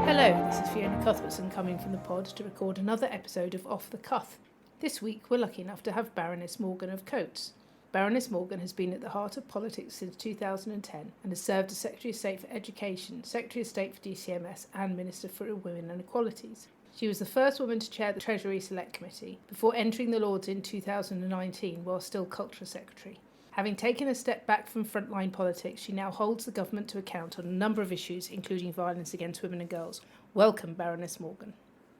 Hello, this is Fiona Cuthbertson coming from the pod to record another episode of Off the Cuff. This week we're lucky enough to have Baroness Morgan of Cotes. Baroness Morgan has been at the heart of politics since 2010 and has served as Secretary of State for Education, Secretary of State for DCMS and Minister for Women and Equalities. She was the first woman to chair the Treasury Select Committee before entering the Lords in 2019 while still Culture Secretary. Having taken a step back from frontline politics, she now holds the government to account on a number of issues, including violence against women and girls. Welcome, Baroness Morgan.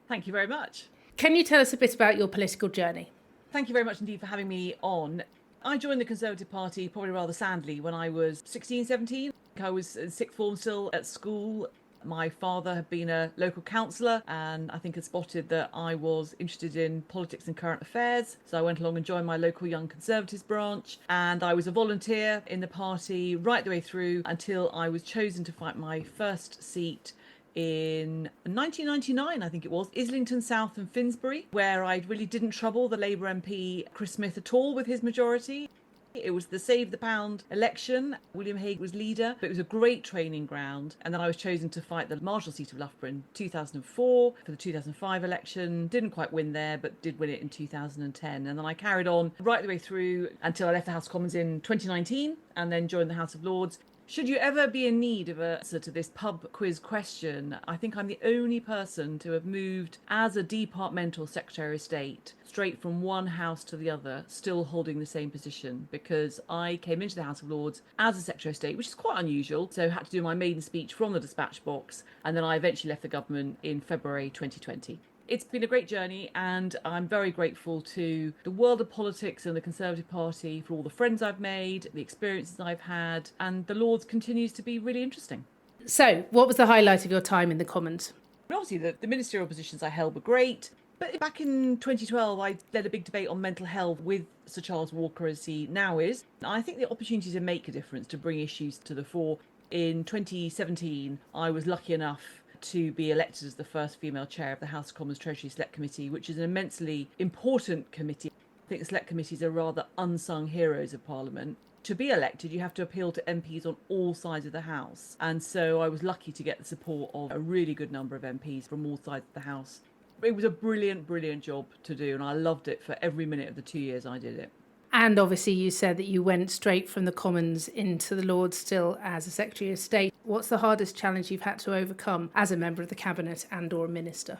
Thank you very much. Can you tell us a bit about your political journey? Thank you very much indeed for having me on. I joined the Conservative Party probably rather sadly when I was 16, 17. I was in sixth form still at school. My father had been a local councillor and I think had spotted that I was interested in politics and current affairs. So I went along and joined my local Young Conservatives branch. And I was a volunteer in the party right the way through until I was chosen to fight my first seat in 1999, I think it was, Islington South and Finsbury, where I really didn't trouble the Labour MP Chris Smith at all with his majority. It was the Save the Pound election. William Hague was leader, but it was a great training ground. And then I was chosen to fight the marginal seat of Loughborough in 2004 for the 2005 election. Didn't quite win there, but did win it in 2010. And then I carried on right the way through until I left the House of Commons in 2019 and then joined the House of Lords. Should you ever be in need of an answer to this pub quiz question, I think I'm the only person to have moved as a departmental Secretary of State straight from one house to the other, still holding the same position, because I came into the House of Lords as a Secretary of State, which is quite unusual, so I had to do my maiden speech from the dispatch box, and then I eventually left the government in February 2020. It's been a great journey and I'm very grateful to the world of politics and the Conservative Party for all the friends I've made, the experiences I've had, and the Lords continues to be really interesting. So, what was the highlight of your time in the Commons? Obviously, the ministerial positions I held were great, but back in 2012, I led a big debate on mental health with Sir Charles Walker, as he now is. I think the opportunity to make a difference, to bring issues to the fore. In 2017, I was lucky enough to be elected as the first female chair of the House of Commons Treasury Select Committee, which is an immensely important committee. I think the select committees are rather unsung heroes of Parliament. To be elected, you have to appeal to MPs on all sides of the House. And so I was lucky to get the support of a really good number of MPs from all sides of the House. It was a brilliant, brilliant job to do, and I loved it for every minute of the 2 years I did it. And obviously you said that you went straight from the Commons into the Lords still as a Secretary of State. What's the hardest challenge you've had to overcome as a member of the Cabinet and or a minister?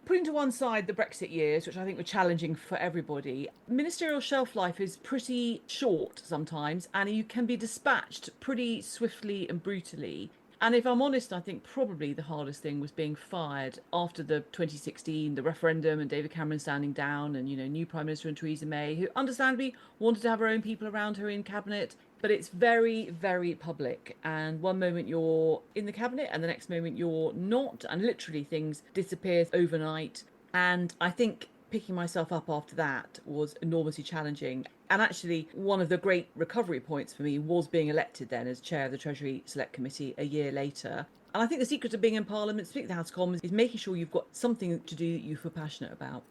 Putting to one side the Brexit years, which I think were challenging for everybody, ministerial shelf life is pretty short sometimes, and you can be dispatched pretty swiftly and brutally. And if I'm honest, I think probably the hardest thing was being fired after the 2016, the referendum and David Cameron standing down and, new Prime Minister and Theresa May, who understandably wanted to have her own people around her in Cabinet. But it's very, very public. And one moment you're in the Cabinet and the next moment you're not. And literally things disappear overnight. And I think picking myself up after that was enormously challenging. And actually, one of the great recovery points for me was being elected then as chair of the Treasury Select Committee a year later. And I think the secret of being in Parliament, speaking of the House of Commons, is making sure you've got something to do that you feel passionate about.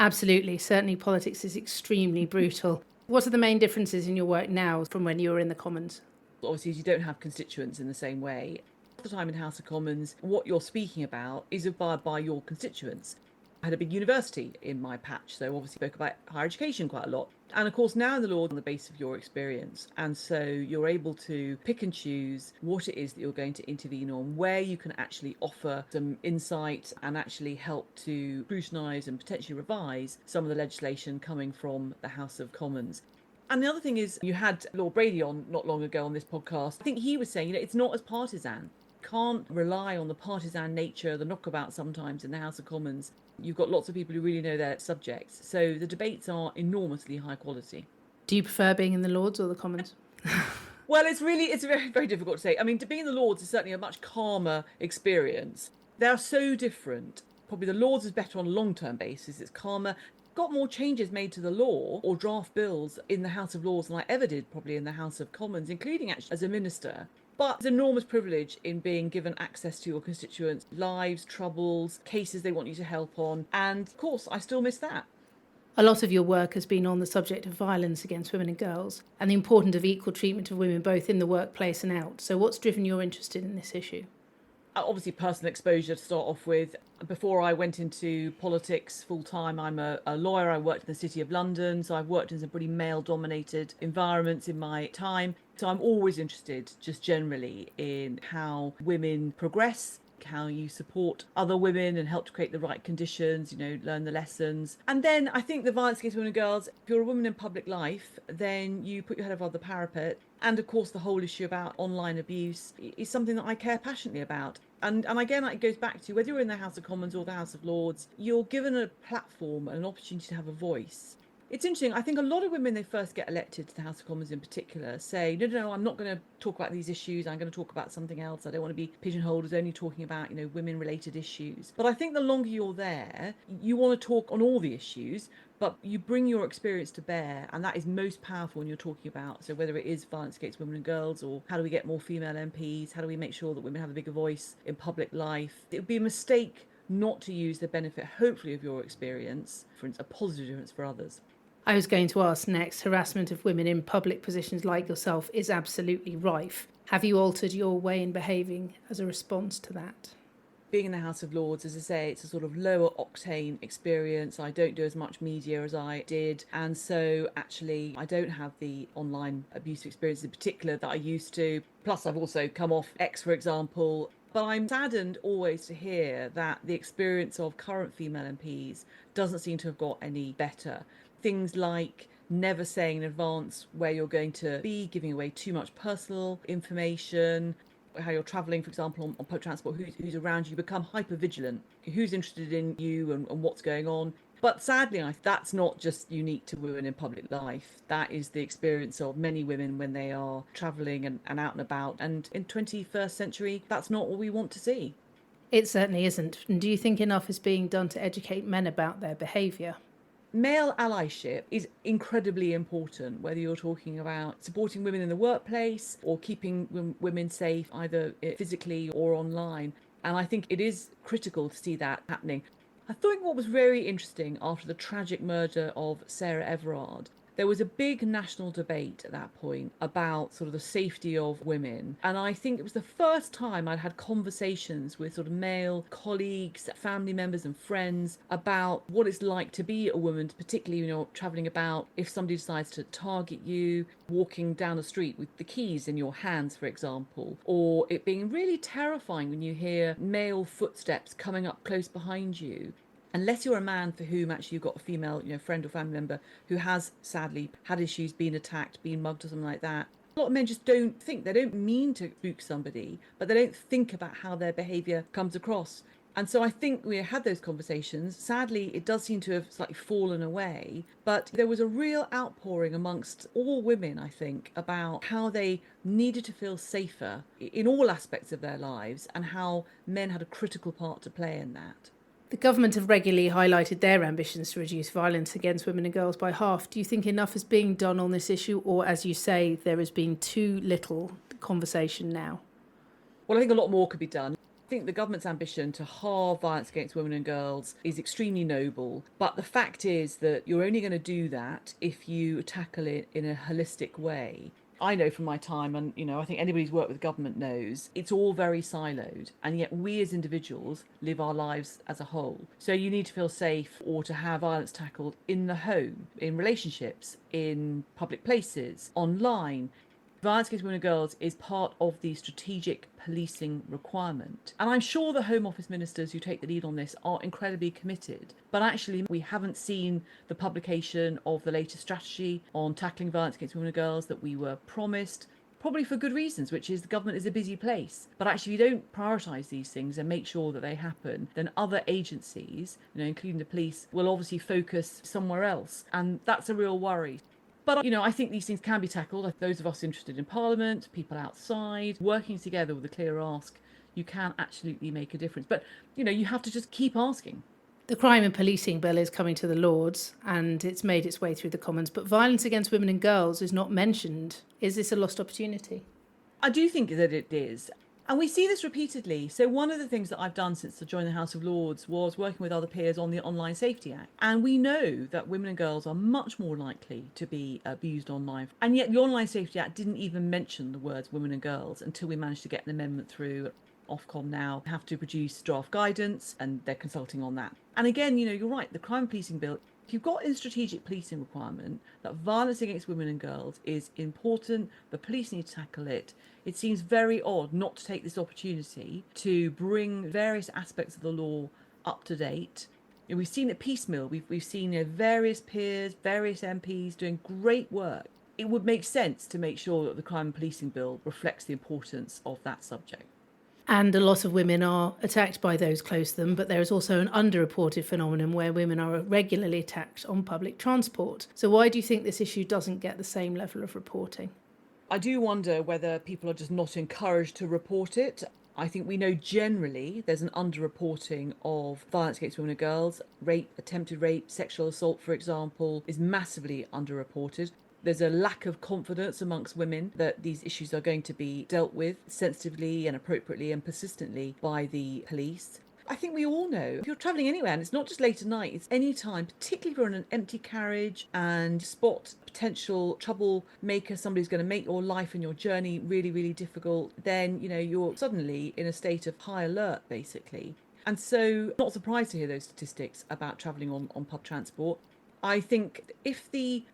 Absolutely. Certainly politics is extremely brutal. What are the main differences in your work now from when you were in the Commons? Obviously, you don't have constituents in the same way. All the time in House of Commons, what you're speaking about is abided by your constituents. I had a big university in my patch, so obviously spoke about higher education quite a lot. And of course, now in the Lords on the basis of your experience. And so you're able to pick and choose what it is that you're going to intervene on, where you can actually offer some insight and actually help to scrutinise and potentially revise some of the legislation coming from the House of Commons. And the other thing is, you had Lord Brady on not long ago on this podcast. I think he was saying, it's not as partisan. Can't rely on the partisan nature, the knockabout sometimes in the House of Commons. You've got lots of people who really know their subjects. So the debates are enormously high quality. Do you prefer being in the Lords or the Commons? Well, it's very, very difficult to say. I mean, to be in the Lords is certainly a much calmer experience. They're so different. Probably the Lords is better on a long-term basis. It's calmer. Got more changes made to the law or draft bills in the House of Lords than I ever did probably in the House of Commons, including actually as a minister. But it's an enormous privilege in being given access to your constituents' lives, troubles, cases they want you to help on. And of course, I still miss that. A lot of your work has been on the subject of violence against women and girls and the importance of equal treatment of women both in the workplace and out. So what's driven your interest in this issue? Obviously, personal exposure to start off with. Before I went into politics full time, I'm a lawyer. I worked in the City of London, so I've worked in some pretty male dominated environments in my time. So I'm always interested, just generally, in how women progress, how you support other women and help to create the right conditions, learn the lessons. And then I think the violence against women and girls, if you're a woman in public life, then you put your head above the parapet. And of course, the whole issue about online abuse is something that I care passionately about. And again, it goes back to whether you're in the House of Commons or the House of Lords, you're given a platform and an opportunity to have a voice. It's interesting. I think a lot of women, they first get elected to the House of Commons in particular, say, no, I'm not going to talk about these issues. I'm going to talk about something else. I don't want to be pigeonholed as only talking about, women-related issues. But I think the longer you're there, you want to talk on all the issues, but you bring your experience to bear, and that is most powerful when you're talking about, so whether it is violence against women and girls, or how do we get more female MPs, how do we make sure that women have a bigger voice in public life. It would be a mistake not to use the benefit, hopefully, of your experience for a positive difference for others. I was going to ask next, harassment of women in public positions like yourself is absolutely rife. Have you altered your way in behaving as a response to that? Being in the House of Lords, as I say, it's a sort of lower octane experience. I don't do as much media as I did. And so actually, I don't have the online abuse experience in particular that I used to. Plus, I've also come off X, for example. But I'm saddened always to hear that the experience of current female MPs doesn't seem to have got any better. Things like never saying in advance where you're going to be, giving away too much personal information, how you're travelling, for example, on public transport, who's around you, become hyper vigilant, who's interested in you and what's going on. But sadly, that's not just unique to women in public life. That is the experience of many women when they are travelling and out and about. And in 21st century, that's not what we want to see. It certainly isn't. And do you think enough is being done to educate men about their behaviour? Male allyship is incredibly important, whether you're talking about supporting women in the workplace or keeping women safe, either physically or online. And I think it is critical to see that happening. I thought what was very interesting after the tragic murder of Sarah Everard, there was a big national debate at that point about sort of the safety of women. And I think it was the first time I'd had conversations with sort of male colleagues, family members and friends about what it's like to be a woman, particularly, travelling about, if somebody decides to target you, walking down the street with the keys in your hands, for example, or it being really terrifying when you hear male footsteps coming up close behind you. Unless you're a man for whom actually you've got a female, friend or family member who has sadly had issues, been attacked, been mugged or something like that. A lot of men just don't think, they don't mean to spook somebody, but they don't think about how their behaviour comes across. And so I think we had those conversations. Sadly, it does seem to have slightly fallen away, but there was a real outpouring amongst all women, I think, about how they needed to feel safer in all aspects of their lives and how men had a critical part to play in that. The government have regularly highlighted their ambitions to reduce violence against women and girls by half. Do you think enough is being done on this issue, or, as you say, there has been too little conversation now? Well, I think a lot more could be done. I think the government's ambition to halve violence against women and girls is extremely noble. But the fact is that you're only going to do that if you tackle it in a holistic way. I know from my time, and I think anybody who's worked with government knows, it's all very siloed, and yet we as individuals live our lives as a whole. So you need to feel safe or to have violence tackled in the home, in relationships, in public places, online. Violence against women and girls is part of the strategic policing requirement. And I'm sure the Home Office ministers who take the lead on this are incredibly committed. But actually, we haven't seen the publication of the latest strategy on tackling violence against women and girls that we were promised, probably for good reasons, which is the government is a busy place. But actually, if you don't prioritise these things and make sure that they happen, then other agencies, including the police, will obviously focus somewhere else. And that's a real worry. But, I think these things can be tackled. Those of us interested in Parliament, people outside, working together with a clear ask, you can absolutely make a difference. But, you have to just keep asking. The crime and policing bill is coming to the Lords and it's made its way through the Commons, but violence against women and girls is not mentioned. Is this a lost opportunity? I do think that it is. And we see this repeatedly. So one of the things that I've done since I joined the House of Lords was working with other peers on the Online Safety Act. And we know that women and girls are much more likely to be abused online. And yet the Online Safety Act didn't even mention the words women and girls until we managed to get an amendment through. Ofcom now have to produce draft guidance and they're consulting on that. And again, you're right, the crime policing bill, if you've got in strategic policing requirement that violence against women and girls is important, the police need to tackle it, it seems very odd not to take this opportunity to bring various aspects of the law up to date. We've seen it piecemeal. We've seen various peers, various MPs doing great work. It would make sense to make sure that the crime and policing bill reflects the importance of that subject. And a lot of women are attacked by those close to them, but there is also an underreported phenomenon where women are regularly attacked on public transport. So why do you think this issue doesn't get the same level of reporting? I do wonder whether people are just not encouraged to report it. I think we know generally there's an underreporting of violence against women and girls. Rape, attempted rape, sexual assault, for example, is massively underreported. There's a lack of confidence amongst women that these issues are going to be dealt with sensitively and appropriately and persistently by the police. I think we all know if you're travelling anywhere, and it's not just late at night, it's any time, particularly if you're in an empty carriage and spot potential troublemaker, somebody's going to make your life and your journey really, really difficult, then, you're suddenly in a state of high alert, basically. And so, not surprised to hear those statistics about travelling on public transport. I think if the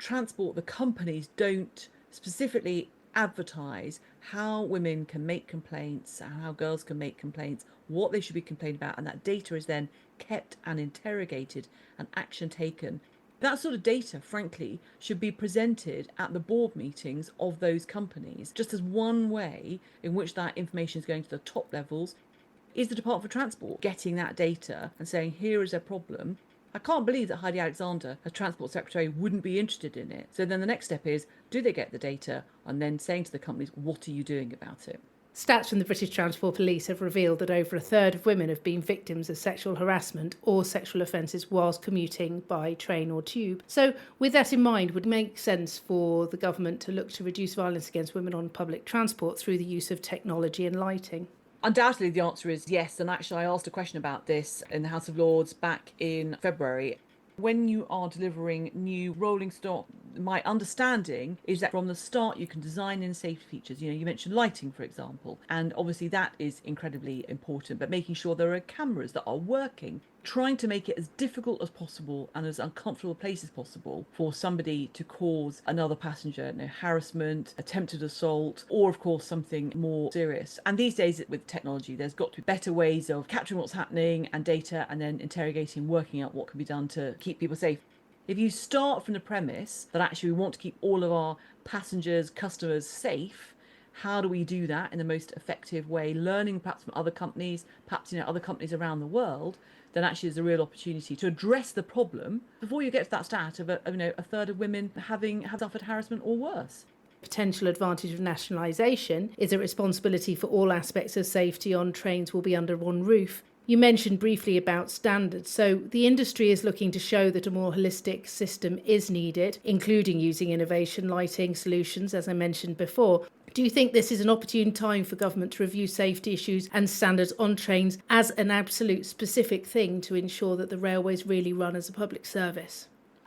companies don't specifically advertise how women can make complaints, how girls can make complaints, what they should be complaining about, and that data is then kept and interrogated and action taken, that sort of data, frankly, should be presented at the board meetings of those companies, just as one way in which that information is going to the top levels. Is the Department for Transport getting that data and saying, here is a problem? I can't believe that Heidi Alexander, as Transport Secretary, wouldn't be interested in it. So then the next step is, do they get the data? And then saying to the companies, what are you doing about it? Stats from the British Transport Police have revealed that over a third of women have been victims of sexual harassment or sexual offences whilst commuting by train or tube. So with that in mind, would it make sense for the government to look to reduce violence against women on public transport through the use of technology and lighting? Undoubtedly, the answer is yes. And actually, I asked a question about this in the House of Lords back in February. When you are delivering new rolling stock, my understanding is that from the start you can design in safety features. You mentioned lighting, for example, and obviously that is incredibly important, but making sure there are cameras that are working, trying to make it as difficult as possible and as uncomfortable a place as possible for somebody to cause another passenger harassment, attempted assault, or of course something more serious. And these days with technology, there's got to be better ways of capturing what's happening and data and then interrogating, working out what can be done to keep people safe. If you start from the premise that actually we want to keep all of our passengers, customers safe, how do we do that in the most effective way, learning perhaps from other companies, perhaps other companies around the world, then actually there's a real opportunity to address the problem before you get to that stat of a third of women have suffered harassment or worse. Potential advantage of nationalisation is a responsibility for all aspects of safety on trains will be under one roof. You mentioned briefly about standards, so the industry is looking to show that a more holistic system is needed, including using innovation lighting solutions, as I mentioned before. Do you think this is an opportune time for government to review safety issues and standards on trains as an absolute specific thing to ensure that the railways really run as a public service?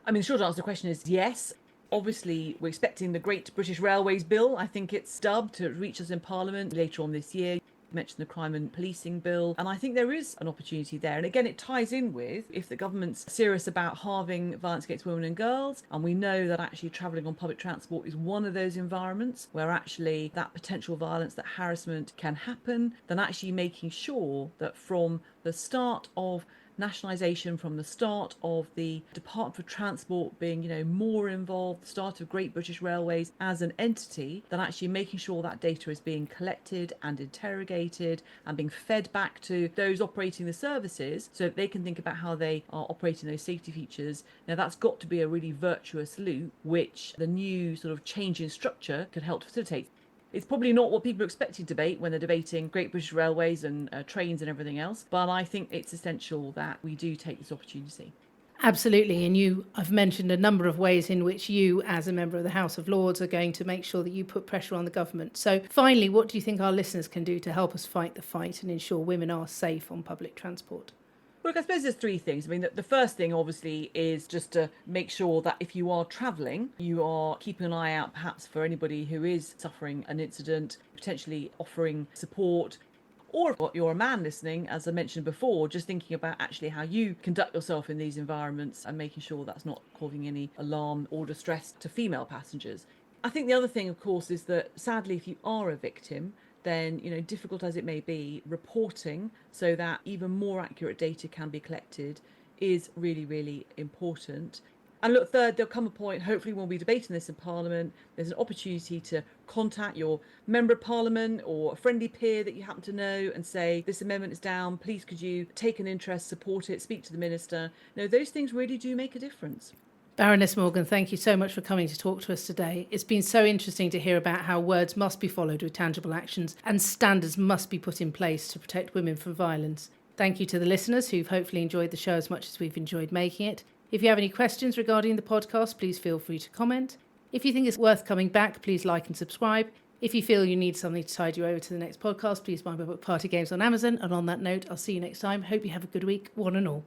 The short answer to the question is yes. Obviously, we're expecting the Great British Railways Bill, I think it's dubbed, to reach us in Parliament later on this year. Mentioned the crime and policing bill, and I think there is an opportunity there. And again, it ties in with if the government's serious about halving violence against women and girls, and we know that actually travelling on public transport is one of those environments where actually that potential violence, that harassment can happen, then actually making sure that from the start of nationalisation, from the start of the Department for Transport being, more involved, the start of Great British Railways as an entity, then actually making sure that data is being collected and interrogated and being fed back to those operating the services so that they can think about how they are operating those safety features. Now, that's got to be a really virtuous loop, which the new sort of change in structure could help to facilitate. It's probably not what people are expecting to debate when they're debating Great British Railways and trains and everything else, but I think it's essential that we do take this opportunity. Absolutely. And I've mentioned a number of ways in which you, as a member of the House of Lords, are going to make sure that you put pressure on the government. So finally, what do you think our listeners can do to help us fight the fight and ensure women are safe on public transport? Look, I suppose there's three things. I mean, the first thing, obviously, is just to make sure that if you are travelling, you are keeping an eye out perhaps for anybody who is suffering an incident, potentially offering support. Or if you're a man listening, as I mentioned before, just thinking about actually how you conduct yourself in these environments and making sure that's not causing any alarm or distress to female passengers. I think the other thing, of course, is that sadly, if you are a victim, then, difficult as it may be, reporting so that even more accurate data can be collected is really, really important. And look, third, there'll come a point, hopefully when we're debating this in Parliament, there's an opportunity to contact your Member of Parliament or a friendly peer that you happen to know and say, this amendment is down, please could you take an interest, support it, speak to the Minister. Those things really do make a difference. Baroness Morgan, thank you so much for coming to talk to us today. It's been so interesting to hear about how words must be followed with tangible actions and standards must be put in place to protect women from violence. Thank you to the listeners who've hopefully enjoyed the show as much as we've enjoyed making it. If you have any questions regarding the podcast, please feel free to comment. If you think it's worth coming back, please like and subscribe. If you feel you need something to tide you over to the next podcast, please buy my book Party Games on Amazon. And on that note, I'll see you next time. Hope you have a good week, one and all.